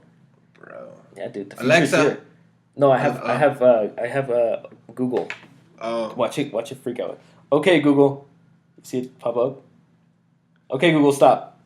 Bro. Yeah, dude. Alexa. Here. No, I have Google. Oh. Watch it freak out. Okay, Google. See it pop up. Okay, Google, stop.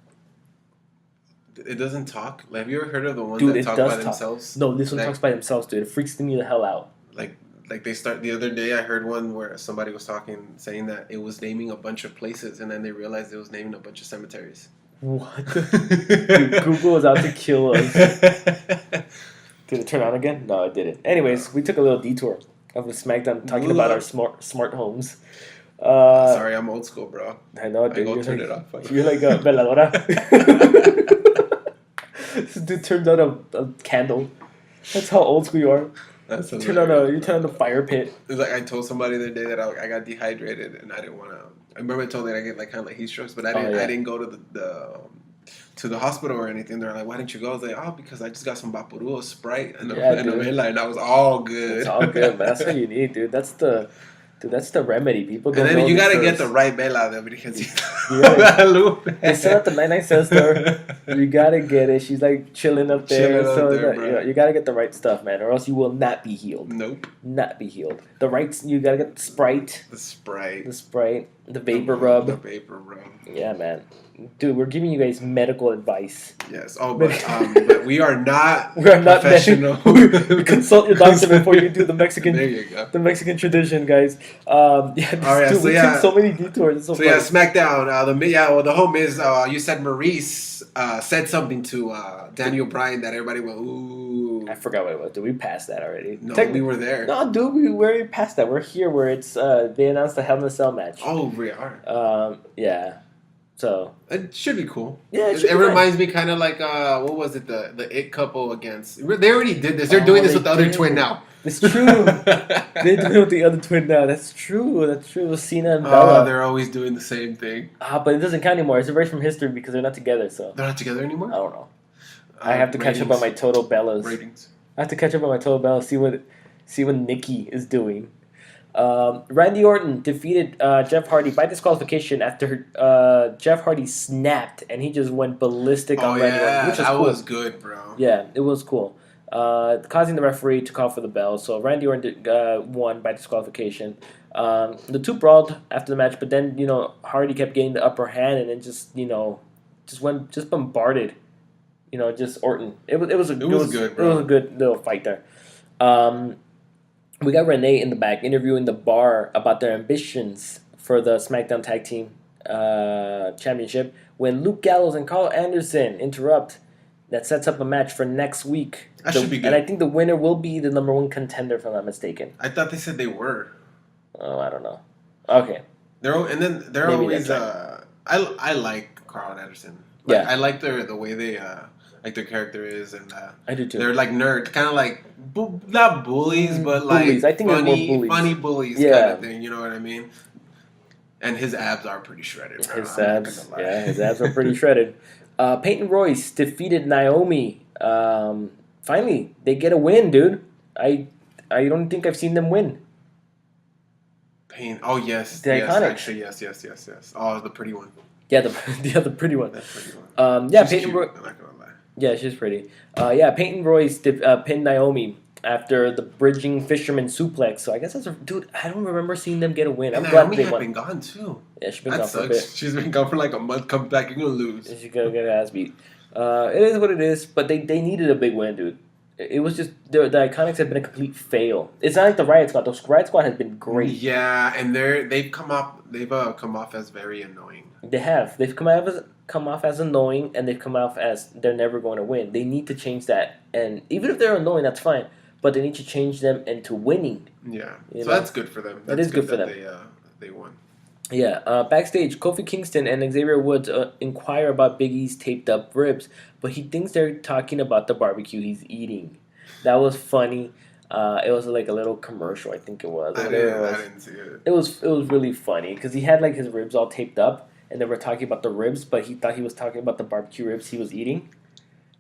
It doesn't talk. Like, have you ever heard of the ones that talk by themselves? No, this one talks by themselves, dude. It freaks me the hell out. Like they start the other day. I heard one where somebody was saying that it was naming a bunch of places, and then they realized it was naming a bunch of cemeteries. What? Dude, Google is out to kill us. Did it turn on again? No, it didn't. Anyways, we took a little detour of the SmackDown talking about our smart homes. Sorry, I'm old school, bro. I know, dude. You're turn it off. You're like a veladora. This dude turned on a candle. That's how old school you are. You turn on the fire pit. It's like I told somebody the other day that I got dehydrated and I didn't want to. I remember I told me I get like kind of like heat strokes, but I didn't go to the hospital or anything. They're like, "Why didn't you go?" I was like, because I just got some Vaporub, Sprite, and a Vela, and I was all good. It's all good, man. That's what you need, dude. That's the remedy. People don't know. And then you gotta get the right Vela, because they sell at the 99-cent store. You gotta get it. She's like chilling up there. You gotta get the right stuff, man, or else you will not be healed. Nope. Not be healed. You gotta get the Sprite. The Sprite. The Vapor Rub. The Vapor Rub. Yeah, man. Dude, we're giving you guys medical advice. Yes. Oh, but we are not. We are not professional. Consult your doctor before you do the Mexican. There you go. The Mexican tradition, guys. We took so many detours. It's so funny. SmackDown. The whole Miz. You said Maurice said something to Daniel Bryan that everybody went, ooh. I forgot what it was. Did we pass that already? No, we were there. No, dude, we already passed that. We're here where it's they announced the Hell in a Cell match. Oh, we are. Yeah. So it should be cool. Yeah, it reminds me kind of like what was it, the It couple against? They already did this. They're doing this with the other twin now. It's true. They're doing it with the other twin now. That's true. Cena and Bella. They're always doing the same thing. But it doesn't count anymore. It's erased from history because they're not together. So they're not together anymore. I don't know. I have to catch up on my total Bellas. Ratings. I have to catch up on my total Bellas. See what Nikki is doing. Randy Orton defeated Jeff Hardy by disqualification after Jeff Hardy snapped and he just went ballistic on Randy Orton, which was good, bro. Yeah, it was cool. Causing the referee to call for the bell, so Randy Orton won by disqualification. The two brawled after the match, but then Hardy kept getting the upper hand and then just bombarded. Just Orton. It was good, bro. It was a good little fight there. We got Renee in the back interviewing the Bar about their ambitions for the SmackDown Tag Team Championship when Luke Gallows and Carl Anderson interrupt. That sets up a match for next week. That should be good. And I think the winner will be the number one contender, if I'm not mistaken. I thought they said they were. Oh, I don't know. Okay. They're always. I like Carl Anderson. I like the way they their character is, and I do too. They're like nerds, kind of like not bullies, but like bullies. I think funny bullies kind of thing. You know what I mean? And his abs are pretty shredded. His abs are pretty shredded. Peyton Royce defeated Naomi. Finally, they get a win, dude. I don't think I've seen them win. Peyton. Oh yes, Iconics. Actually, yes. Oh, the pretty one. Yeah, the pretty one. That pretty one. Peyton Royce. I'm not gonna lie. Yeah, she's pretty. Peyton Royce pinned Naomi after the bridging fisherman suplex. So I guess dude. I don't remember seeing them get a win. I'm glad they won. Been gone too. Yeah, she's been gone for a bit. She's been gone for like a month. Come back, you're gonna lose. She's gonna get her ass beat. It is what it is. But they needed a big win, dude. It was just the Iconics have been a complete fail. It's not like the Riot Squad. The Riot Squad has been great. Yeah, and they've come off as very annoying. They have. They've come off as annoying, and they've come off as they're never going to win. They need to change that. And even if they're annoying, that's fine. But they need to change them into winning. Yeah, that's good for them. That is good for them. They won. Yeah, backstage, Kofi Kingston and Xavier Woods inquire about Big E's taped up ribs, but he thinks they're talking about the barbecue he's eating. That was funny. It was like a little commercial, I think it was. I didn't see it. It was really funny because he had like his ribs all taped up, and they were talking about the ribs, but he thought he was talking about the barbecue ribs he was eating.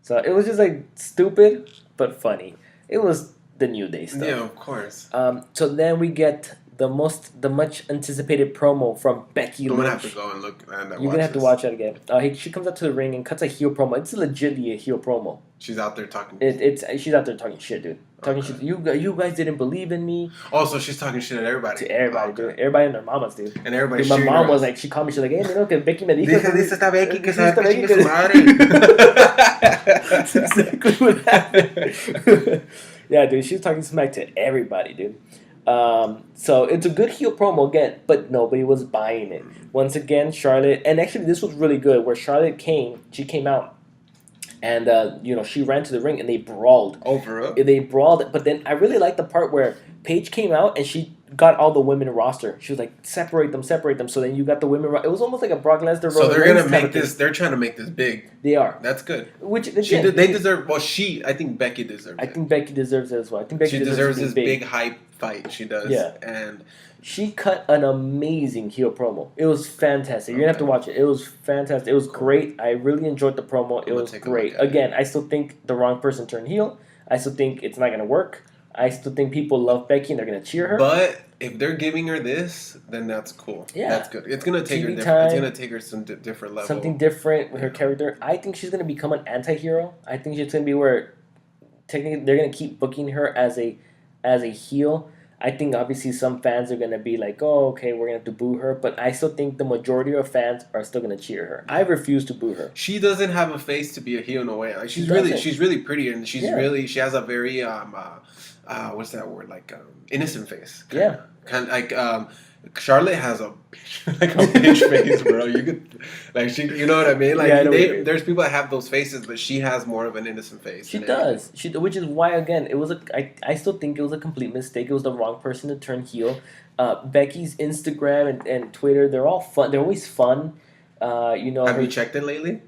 So it was just like stupid but funny. It was the New Day stuff. Yeah, of course. So then we get the much anticipated promo from Becky Lynch. I'm gonna have to go and look and You're gonna have to watch that again. She comes out to the ring and cuts a heel promo. It's legitimately a heel promo. She's out there talking. She's out there talking shit, dude. Talking shit. You guys didn't believe in me. Also, she's talking shit at everybody. To everybody, dude. Everybody and their mamas, dude. And everybody. Dude, my mom was like, she called me. She's like, hey, no, que Becky me dijo. Dice esta Becky que sabe Becky que chingue su madre. That's exactly what happened. Yeah, dude. She was talking smack to everybody, dude. So it's a good heel promo again, but nobody was buying it. Once again, Charlotte, and actually this was really good, where Charlotte came out, and she ran to the ring and they brawled. They brawled, but then I really liked the part where Paige came out and she got all the women roster. She was like, separate them. So then you got the women. It was almost like a Brock Lesnar. So they're gonna make this. They're trying to make this big. They are. That's good. Which again, they deserve. Well, I think Becky deserves. I think Becky deserves it as well. I think Becky she deserves this big hype fight. She does. Yeah. And she cut an amazing heel promo. It was fantastic. You're gonna have to watch it. It was fantastic. It was great. I really enjoyed the promo. It was great. Again, I still think the wrong person turned heel. I still think it's not gonna work. I still think people love Becky and they're gonna cheer her. But if they're giving her this, then that's cool. Yeah, that's good. It's gonna take her different. It's gonna take her some different level. Something different with her character. I think she's gonna become an anti-hero. I think she's gonna be where technically they're gonna keep booking her as a heel. I think obviously some fans are gonna be like, oh, okay, we're gonna have to boo her, but I still think the majority of fans are still gonna cheer her. I refuse to boo her. She doesn't have a face to be a heel in a way. Like she's really pretty and she has a very what's that word, like innocent face. Yeah. Kind of like Charlotte has a bitch face, bro. You could you know what I mean? Like there's people that have those faces, but she has more of an innocent face. She does. Which is why again it was I still think it was a complete mistake. It was the wrong person to turn heel. Becky's Instagram and Twitter, they're all fun. They're always fun. Have you checked it lately?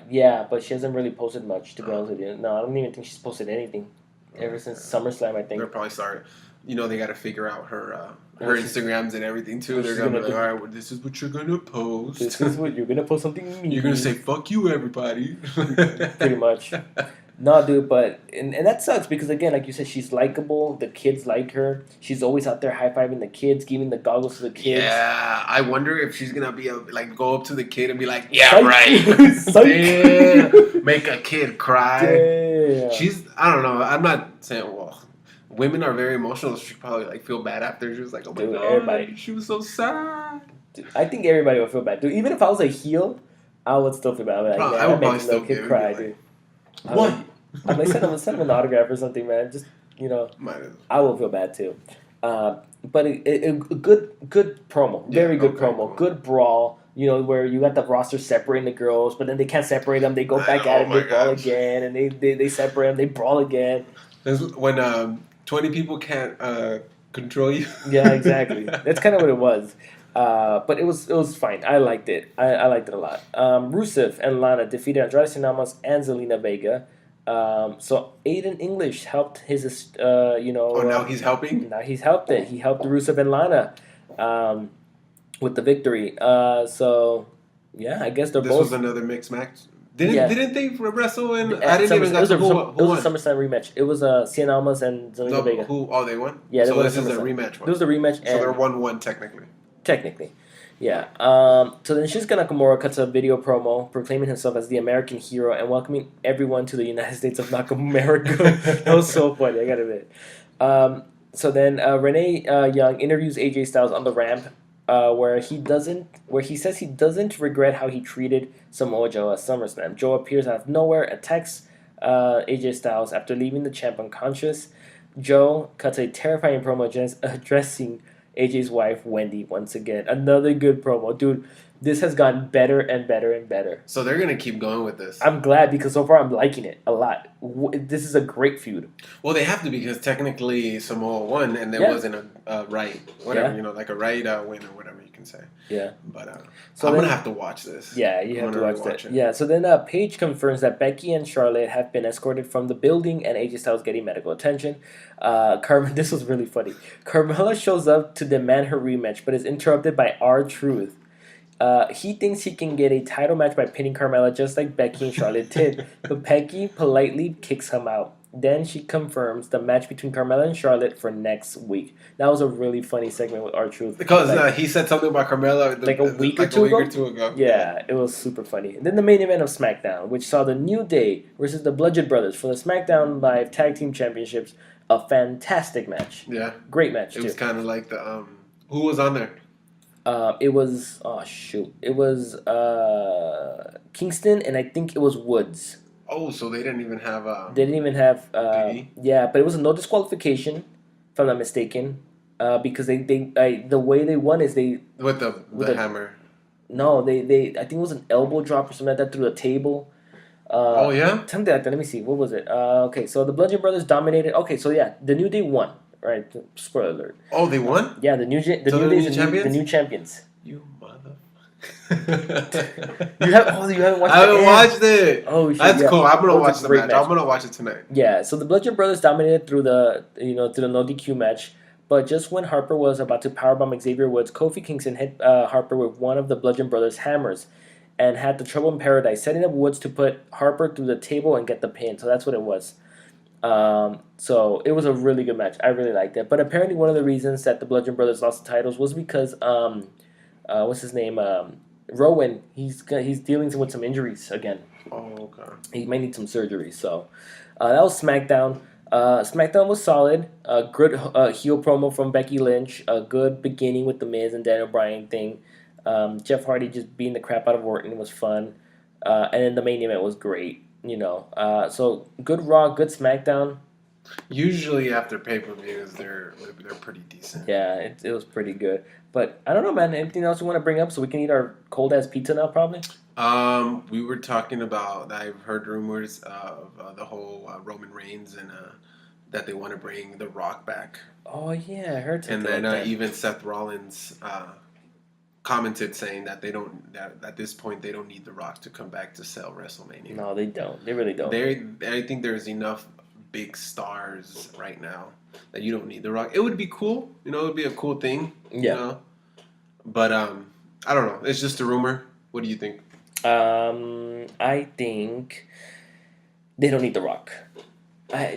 Yeah, but she hasn't really posted much, to be honest with you. No, I don't even think she's posted anything ever since SummerSlam, I think. They're probably sorry. They got to figure out her Instagrams and everything too. They're gonna be like, all right, well, this is what you're gonna post. This is what you're gonna post something mean. You're gonna say fuck you, everybody. Pretty much. No, dude, but and that sucks because again, like you said, she's likable. The kids like her. She's always out there high fiving the kids, giving the goggles to the kids. Yeah, I wonder if she's gonna be go up to the kid and be like, yeah, right. Damn. Make a kid cry. Damn. I don't know. I'm not saying women are very emotional. She probably feel bad after. She was like, oh my god, everybody. She was so sad. Dude, I think everybody would feel bad, dude. Even if I was a heel, I would still feel bad. I would probably still kid cry, dude. What? I'm like, send him an autograph or something, man. Just I will feel bad too. But a good promo, very good promo, good brawl. Where you got the roster separating the girls, but then they can't separate them. They go back at it, they brawl again, and they separate them. They brawl again. When 20 people can't control you. Yeah, exactly. That's kind of what it was. But it was fine. I liked it. I liked it a lot. Rusev and Lana defeated Andrade Cien Almas and Zelina Vega. So Aiden English helped his, now he's helping? Now he's helped it. He helped Rusev and Lana with the victory. So, yeah, I guess they're both. This was another mixed match. Didn't they wrestle in? I didn't even know who won. A SummerSlam rematch. It was Cien Almas and Zelina Vega. They won? Yeah, so this is a rematch one. This was a rematch. So they're 1-1 technically. Technically. Yeah. So then Shinsuke Nakamura cuts a video promo proclaiming himself as the American hero and welcoming everyone to the United States of America. That was so funny, I gotta admit. So then Renee Young interviews AJ Styles on the ramp where he says he doesn't regret how he treated Samoa Joe at SummerSlam. Joe appears out of nowhere, attacks AJ Styles after leaving the champ unconscious. Joe cuts a terrifying promo addressing AJ's wife, Wendy, once again. Another good promo. Dude, this has gotten better and better and better. So they're going to keep going with this. I'm glad because so far I'm liking it a lot. This is a great feud. Well, they have to because technically Samoa won and there wasn't a right, whatever, like a right win or whatever you can say. Yeah. But so I'm going to have to watch this. Yeah, you have to watch that. Yeah, so then Paige confirms that Becky and Charlotte have been escorted from the building and AJ Styles getting medical attention. This was really funny. Carmella shows up to demand her rematch but is interrupted by R-Truth. He thinks he can get a title match by pinning Carmella just like Becky and Charlotte did, but Becky politely kicks him out. Then she confirms the match between Carmella and Charlotte for next week. That was a really funny segment with R-Truth. Because he said something about Carmella a week or two ago. Yeah, it was super funny. And then the main event of SmackDown, which saw the New Day versus the Bludgeon Brothers for the SmackDown Live Tag Team Championships. A fantastic match. Yeah. Great match, It was kind of like the... who was on there? It was... Oh, shoot. It was Kingston, and I think it was Woods. Oh, so they didn't even have... They didn't even have... yeah, but it was no disqualification, if I'm not mistaken. Because the way they won is they... With the hammer. No, they I think it was an elbow drop or something like that through a table. Oh, yeah? Something like that. Let me see. What was it? Okay, so the Bludgeon Brothers dominated. Okay, so yeah, the New Day won. Right? Spoiler alert. Oh, they won? Yeah, the New Day is the new champions. You mother... you haven't watched it? I haven't watched it. Oh, shit, that's cool. I'm gonna watch the match. I'm gonna watch it tonight. Yeah, so the Bludgeon Brothers dominated through the no DQ match, but just when Harper was about to powerbomb Xavier Woods, Kofi Kingston hit Harper with one of the Bludgeon Brothers' hammers, and had the Trouble in Paradise, setting up Woods to put Harper through the table and get the pin. So that's what it was. So it was a really good match. I really liked it. But apparently one of the reasons that the Bludgeon Brothers lost the titles was because what's his name? Rowan. He's dealing with some injuries again. Oh, okay. He might need some surgery. So that was SmackDown. SmackDown was solid. A good heel promo from Becky Lynch. A good beginning with the Miz and Daniel Bryan thing. Jeff Hardy just beating the crap out of Orton was fun. And then the main event was great. So good Raw, good SmackDown. Usually after pay-per-views, they're pretty decent. Yeah, it was pretty good. But I don't know, man. Anything else you want to bring up so we can eat our cold-ass pizza now, probably? We were talking about, I've heard rumors of the whole Roman Reigns and that they want to bring The Rock back. Oh, yeah, I heard something. And then like that. even Seth Rollins commented saying that that at this point they don't need The Rock to come back to sell WrestleMania. No, they don't. They really don't. I think there's enough big stars right now that you don't need The Rock. It would be cool, it would be a cool thing, But I don't know. It's just a rumor. What do you think? I think they don't need The Rock. I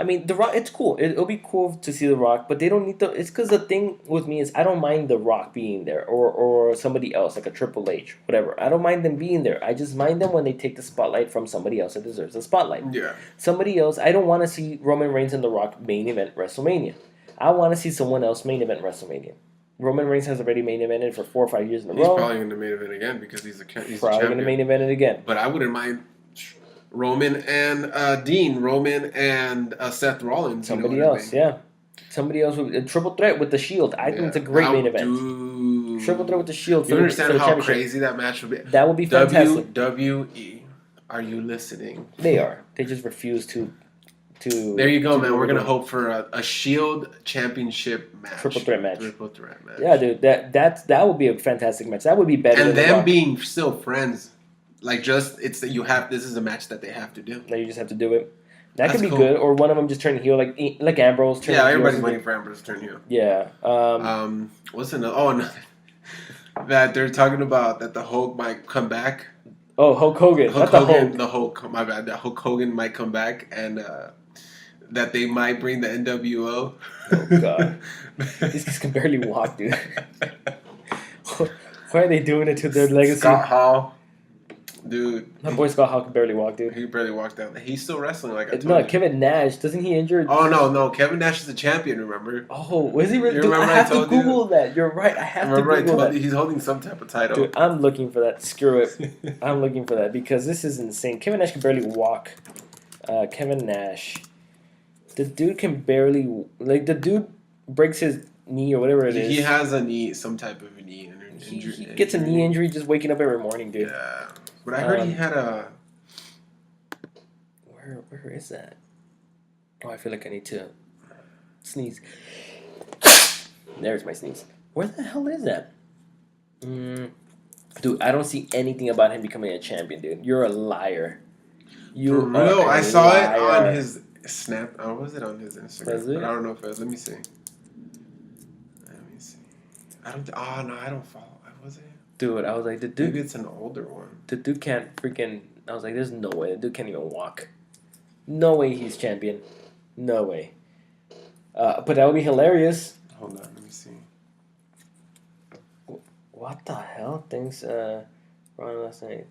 mean, The Rock, it's cool. It'll be cool to see The Rock, but they don't need it's because the thing with me is I don't mind The Rock being there or somebody else, like a Triple H, whatever. I don't mind them being there. I just mind them when they take the spotlight from somebody else that deserves the spotlight. Yeah. Somebody else, I don't want to see Roman Reigns and The Rock main event WrestleMania. I want to see someone else main event WrestleMania. Roman Reigns has already main evented for 4 or 5 years in a row. He's probably going to main event again because he's probably going to main event it again. But I wouldn't mind Roman and Dean, Roman and Seth Rollins. Somebody else, yeah. Somebody else with a triple threat with the Shield. I think it's a great main event. Triple threat with the Shield. You understand how crazy that match would be? That would be fantastic. WWE, are you listening? They are. They just refuse to. There you go, man. We're gonna hope for a Shield Championship match. Triple threat match. Yeah, dude. That would be a fantastic match. That would be better. And them being still friends. Like, this is a match that they have to do. That you just have to do it. That could be cool. Good. Or one of them just turn heel, like Ambrose. Turn heel. Everybody's waiting for Ambrose to turn heel. Yeah. What's another? Oh, no. That they're talking about that the Hulk might come back. Oh, Hulk Hogan. The Hulk. My bad. That Hulk Hogan might come back and that they might bring the NWO. Oh, God. These guys can barely walk, dude. Why are they doing it to their legacy? Scott Hall. Dude. My boy Scott Hall can barely walk, dude. He barely walks down. He's still wrestling like I told you. Kevin Nash. Doesn't he injured? Oh, no. Kevin Nash is the champion, remember? Oh, was he really? Dude, I have to Google that. You're right. I have to Google that. He's holding some type of title. Dude, I'm looking for that. Screw it. I'm looking for that because this is insane. Kevin Nash can barely walk. Kevin Nash. The dude can barely... Like, the dude breaks his knee or whatever it is. He has a knee, some type of a knee injury. He gets a knee injury just waking up every morning, dude. Yeah. But I heard he had a... Where is that? Oh, I feel like I need to sneeze. There's my sneeze. Where the hell is that? Dude, I don't see anything about him becoming a champion, dude. You're a liar. For real? I saw it on his Snap. Oh, was it on his Instagram? But I don't know if it was. Let me see. I don't follow. Was it? Dude, I was like, the dude. Maybe it's an older one. The dude can't freaking. I was like, there's no way. The dude can't even walk. No way he's champion. No way. But that would be hilarious. Hold on, let me see. What the hell? Things wrong last night.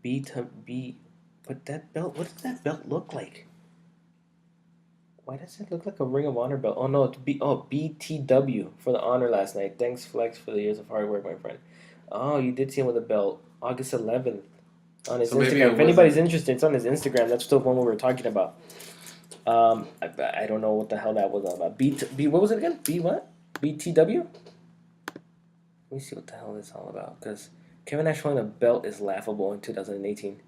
B to B. But that belt. What does that belt look like? Why does it look like a Ring of Honor belt? Oh no, it's BTW for the honor last night. Thanks, Flex, for the years of hard work, my friend. Oh, you did see him with a belt. August 11th on his Instagram. If anybody's interested, it's on his Instagram. That's the one we were talking about. I don't know what the hell that was all about. B. What was it again? B what? BTW? Let me see what the hell this is all about. Because Kevin Nash winning a belt is laughable in 2018.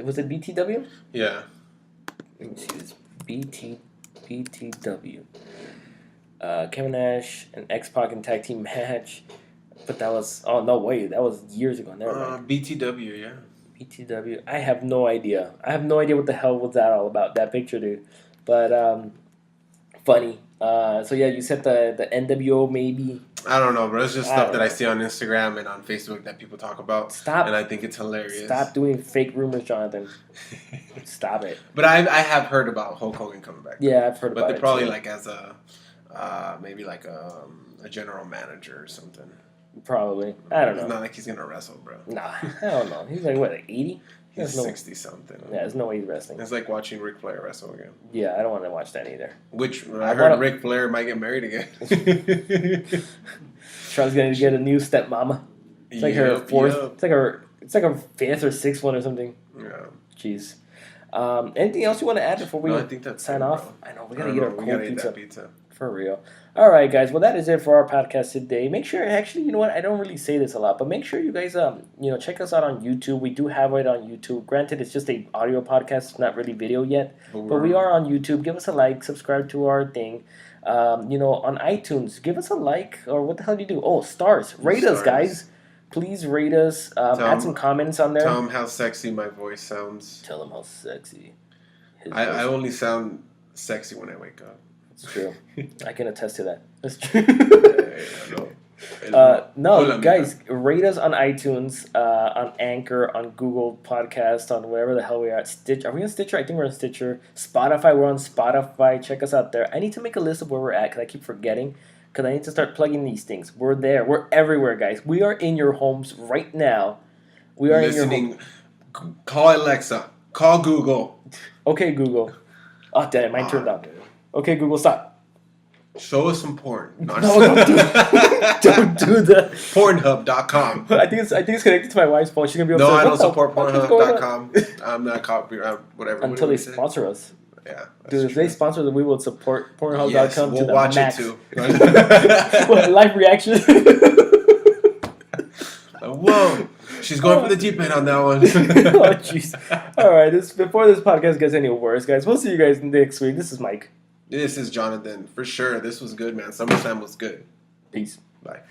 Was it BTW? Yeah. Let me see this. BTW. Kevin Nash and X-Pac in tag team match. But that was... Oh, no, wait. That was years ago. Never mind. BTW, yeah. BTW. I have no idea. I have no idea what the hell was that all about, that picture, dude. But, funny. So, yeah, you said the NWO maybe... I don't know, bro. It's just stuff that I see on Instagram and on Facebook that people talk about. Stop. And I think it's hilarious. Stop doing fake rumors, Jonathan. Stop it. But I have heard about Hulk Hogan coming back. Yeah, I've heard about it. But they're probably like as a, maybe like a general manager or something. Probably. I don't know. It's not like he's going to wrestle, bro. Nah, I don't know. He's like, what, like 80? He's 60-something. Yeah, there's no way he's wrestling. It's like watching Ric Flair wrestle again. Yeah, I don't want to watch that either. Which, I heard Ric Flair might get married again. Charlotte's going to get a new stepmama. It's like her fourth. Yep. It's like her fifth or sixth one or something. Yeah. Jeez. Anything else you want to add before we sign off? Bro. I know, we got to eat our cold pizza. For real. All right, guys. Well, that is it for our podcast today. Make sure, actually, you know what? I don't really say this a lot, but make sure you guys, check us out on YouTube. We do have it on YouTube. Granted, it's just a audio podcast, it's not really video yet, but we are on YouTube. Give us a like, subscribe to our thing. On iTunes, give us a like, or what the hell do you do? Oh, stars. Rate us, guys. Please rate us. Add some comments on there. Tell them how sexy my voice sounds. Tell them how sexy. I only sound sexy when I wake up. It's true. I can attest to that. That's true. Guys, rate us on iTunes, on Anchor, on Google Podcast, on wherever the hell we are at. Stitcher. Are we on Stitcher? I think we're on Stitcher. Spotify. We're on Spotify. Check us out there. I need to make a list of where we're at because I keep forgetting. Because I need to start plugging these things. We're there. We're everywhere, guys. We are in your homes right now. We are listening. In your homes. Call Alexa. Call Google. Okay, Google. Oh, damn. Mine turned on. Okay, Google, stop. Show us some porn. No, don't do that. Don't do that. Pornhub.com. I think it's connected to my wife's phone. She's going to be upset. No, I don't support Pornhub.com. I'm not copyright, whatever. Until they sponsor us. Yeah. Dude, if they sponsor them, we will support Pornhub.com yes, we'll to the watch max. It too. Live reaction. Whoa. She's going for the deep end on that one. Oh, jeez. All right. Before this podcast gets any worse, guys, we'll see you guys next week. This is Mike. This is Jonathan. For sure. This was good, man. SummerSlam was good. Peace. Bye.